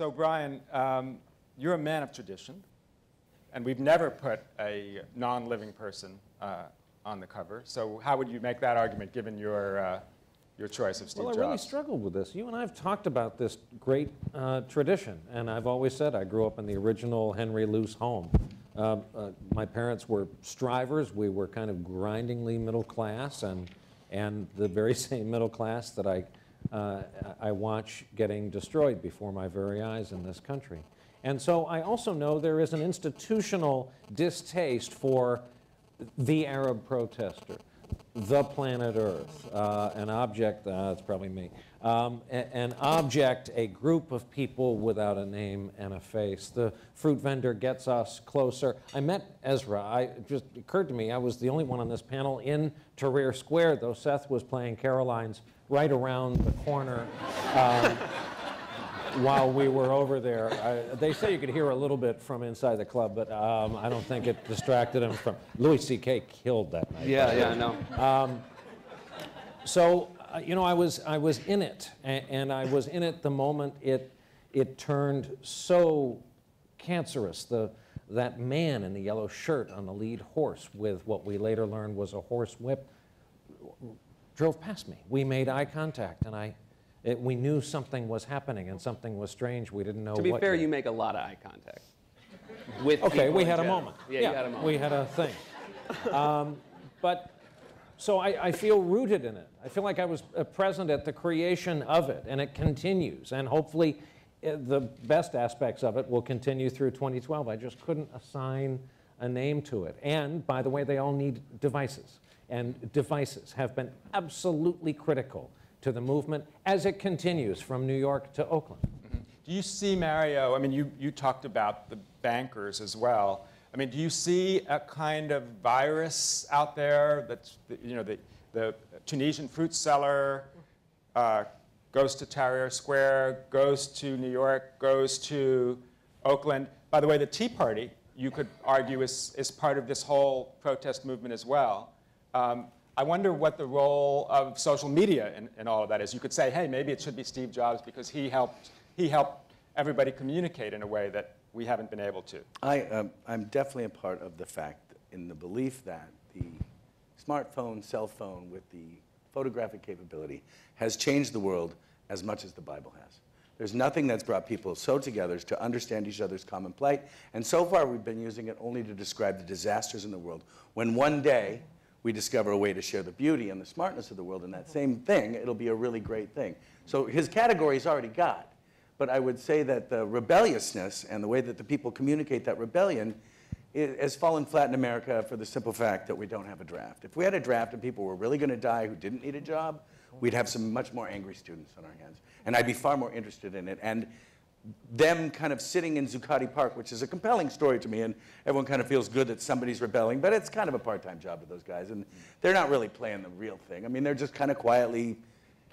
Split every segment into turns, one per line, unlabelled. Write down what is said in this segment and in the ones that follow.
So, Brian, you're a man of tradition, and we've never put a non-living person on the cover. So how would you make that argument, given your choice of Steve Jobs?
Well, I really struggled with this. You and I have talked about this great tradition, and I've always said I grew up in the original Henry Luce home. My parents were strivers. We were kind of grindingly middle class, and the very same middle class that I watch getting destroyed before my very eyes in this country. And so I also know there is an institutional distaste for the Arab protester, the planet Earth, an object, it's probably me, an object, a group of people without a name and a face. The fruit vendor gets us closer. I met Ezra. It just occurred to me I was the only one on this panel in Tahrir Square, though Seth was playing Caroline's right around the corner while we were over there. They say you could hear a little bit from inside the club, but I don't think it distracted him from... Louis C.K. killed that night.
Yeah, I know.
So, you know, I was in it, and I was in it the moment it turned so cancerous. That man in the yellow shirt on the lead horse with what we later learned was a horse whip drove past me. We made eye contact, and we knew something was happening and something was strange. We didn't know what.
To be fair, you make a lot of eye contact.
Okay, we had a moment.
Yeah, you had a moment.
We had a thing. But so I feel rooted in it. I feel like I was present at the creation of it, and it continues. And hopefully, the best aspects of it will continue through 2012. I just couldn't assign a name to it. And by the way, they all need devices, and devices have been absolutely critical to the movement as it continues from New York to Oakland.
Mm-hmm. Do you see, Mario, I mean, you talked about the bankers as well. I mean, do you see a kind of virus out there that's, you know, the Tunisian fruit seller goes to Tahrir Square, goes to New York, goes to Oakland? By the way, the Tea Party, you could argue, is part of this whole protest movement as well. I wonder what the role of social media in all of that is. You could say, hey, maybe it should be Steve Jobs because he helped everybody communicate in a way that we haven't been able to.
I'm definitely a part of the fact, in the belief that the smartphone, cell phone with the photographic capability has changed the world as much as the Bible has. There's nothing that's brought people so together as to understand each other's common plight. And so far, we've been using it only to describe the disasters in the world. When one day, we discover a way to share the beauty and the smartness of the world in that same thing, it'll be a really great thing. So his category's already got. But I would say that the rebelliousness and the way that the people communicate that rebellion has fallen flat in America for the simple fact that we don't have a draft. If we had a draft and people were really going to die who didn't need a job, we'd have some much more angry students on our hands. And I'd be far more interested in it. And them kind of sitting in Zuccotti Park, which is a compelling story to me, and everyone kind of feels good that somebody's rebelling, but it's kind of a part-time job to those guys, and they're not really playing the real thing. I mean, they're just kind of quietly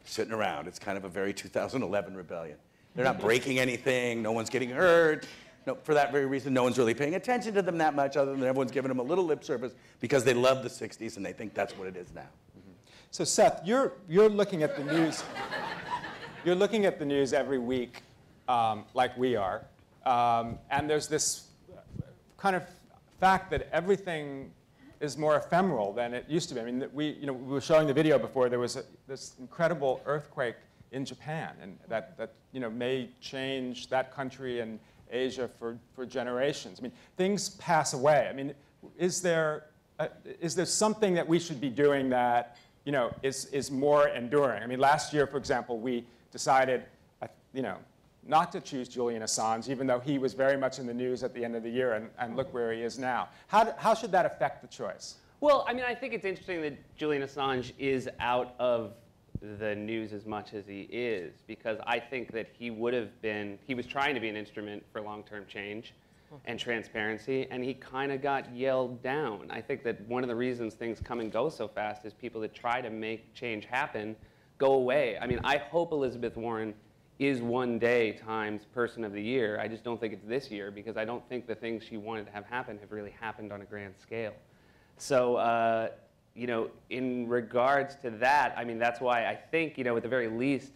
sitting around. It's kind of a very 2011 rebellion. They're not breaking anything. No one's getting hurt. No, for that very reason, no one's really paying attention to them that much, other than everyone's giving them a little lip service because they love the 60s and they think that's what it is now.
Mm-hmm. So Seth, you're looking at the news. You're looking at the news every week, like we are, and there's this kind of fact that everything is more ephemeral than it used to be. I mean, we were showing the video before. There was this incredible earthquake in Japan, and that may change that country and Asia for generations. I mean, things pass away. I mean, is there something that we should be doing that is more enduring? I mean, last year, for example, we decided not to choose Julian Assange, even though he was very much in the news at the end of the year, and look where he is now. How should that affect the choice?
Well, I mean, I think it's interesting that Julian Assange is out of the news as much as he is, because I think that he was trying to be an instrument for long-term change and transparency, and he kind of got yelled down. I think that one of the reasons things come and go so fast is people that try to make change happen go away. I mean, I hope Elizabeth Warren is one day Times Person of the Year. I just don't think it's this year, because I don't think the things she wanted to have happen have really happened on a grand scale. So, in regards to that, I mean, that's why I think, at the very least,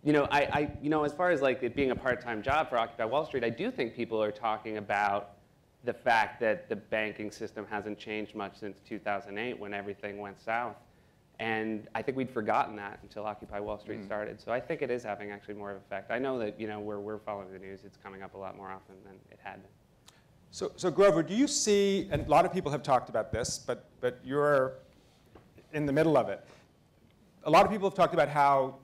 As far as like it being a part-time job for Occupy Wall Street, I do think people are talking about the fact that the banking system hasn't changed much since 2008 when everything went south. And I think we'd forgotten that until Occupy Wall Street started. So I think it is having actually more of an effect. I know that, where we're following the news, it's coming up a lot more often than it had been.
So Grover, do you see, and a lot of people have talked about this, but you're in the middle of it. A lot of people have talked about how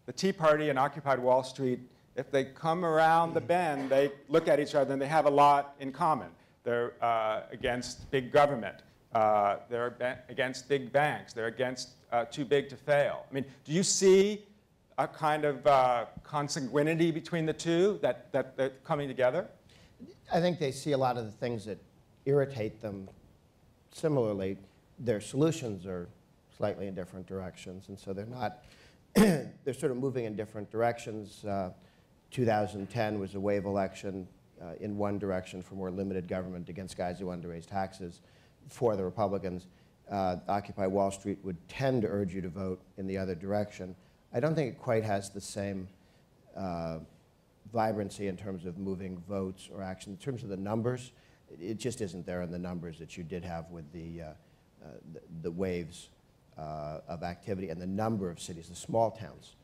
the Tea Party and Occupy Wall Street, if they come around the bend, they look at each other and they have a lot in common. They're against big government. They're against big banks. They're against too big to fail. I mean, do you see a kind of consanguinity between the two that they're coming together?
I think they see a lot of the things that irritate them. Similarly, their solutions are slightly in different directions, and so they're not, they're sort of moving in different directions. 2010 was a wave election in one direction for more limited government against guys who wanted to raise taxes for the Republicans. Occupy Wall Street would tend to urge you to vote in the other direction. I don't think it quite has the same vibrancy in terms of moving votes or action. In terms of the numbers, it just isn't there in the numbers that you did have with the waves of activity and the number of cities, the small towns.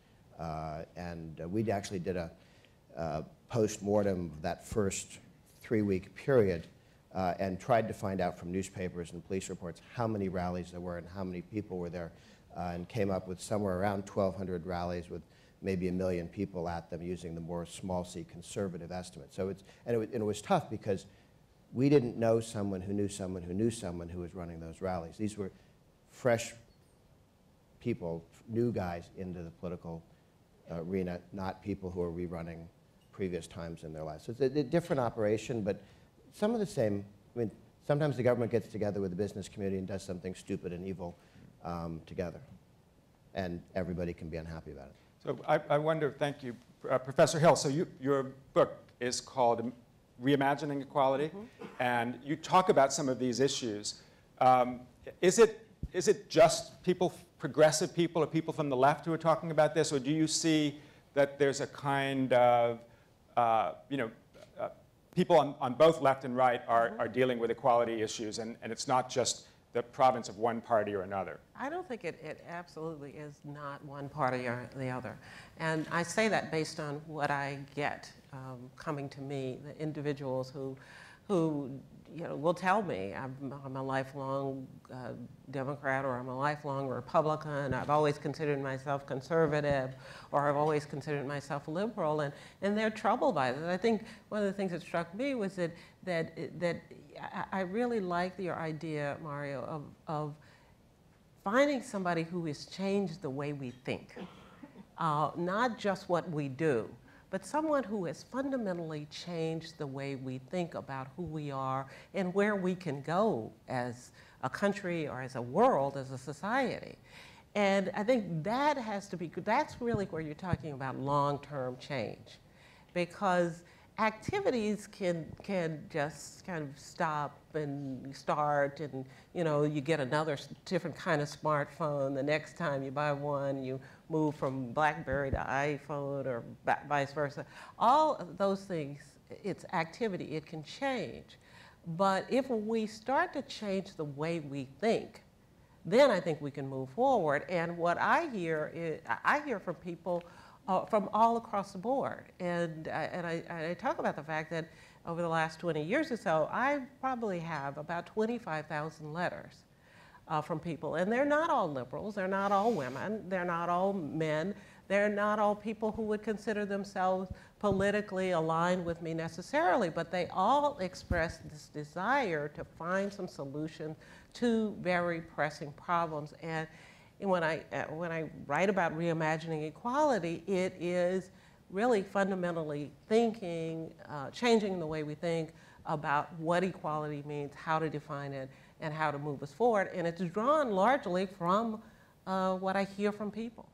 We actually did a post-mortem of that first 3-week period and tried to find out from newspapers and police reports how many rallies there were and how many people were there, and came up with somewhere around 1,200 rallies with maybe 1 million people at them using the more small c conservative estimate. So it was tough because we didn't know someone who knew someone who knew someone who was running those rallies. These were fresh people, new guys into the political arena, not people who are rerunning previous times in their lives. So it's a different operation, but some of the same. I mean, sometimes the government gets together with the business community and does something stupid and evil together, and everybody can be unhappy about it.
So I wonder, thank you, Professor Hill. So your book is called Reimagining Equality, and you talk about some of these issues. Is it just people, progressive people, or people from the left who are talking about this, or do you see that there's a kind of, people on both left and right are dealing with equality issues, and it's not just the province of one party or another?
I don't think it absolutely is not one party or the other. And I say that based on what I get coming to me, the individuals who will tell me I'm a lifelong Democrat, or I'm a lifelong Republican. I've always considered myself conservative, or I've always considered myself liberal, and they're troubled by this. I think one of the things that struck me was that I really like your idea, Mario, of finding somebody who has changed the way we think, not just what we do, but someone who has fundamentally changed the way we think about who we are and where we can go as a country or as a world, as a society. And I think that has to be, that's really where you're talking about long-term change, because activities can just kind of stop and start, and you get another different kind of smartphone. The next time you buy one, you move from BlackBerry to iPhone, or vice versa. All of those things, it's activity, it can change. But if we start to change the way we think, then I think we can move forward. And what I hear from people from all across the board. And I talk about the fact that over the last 20 years or so, I probably have about 25,000 letters from people. And they're not all liberals, they're not all women, they're not all men, they're not all people who would consider themselves politically aligned with me necessarily, but they all express this desire to find some solution to very pressing problems. And when I write about reimagining equality, it is really fundamentally thinking, changing the way we think about what equality means, how to define it, and how to move us forward. And it's drawn largely from what I hear from people.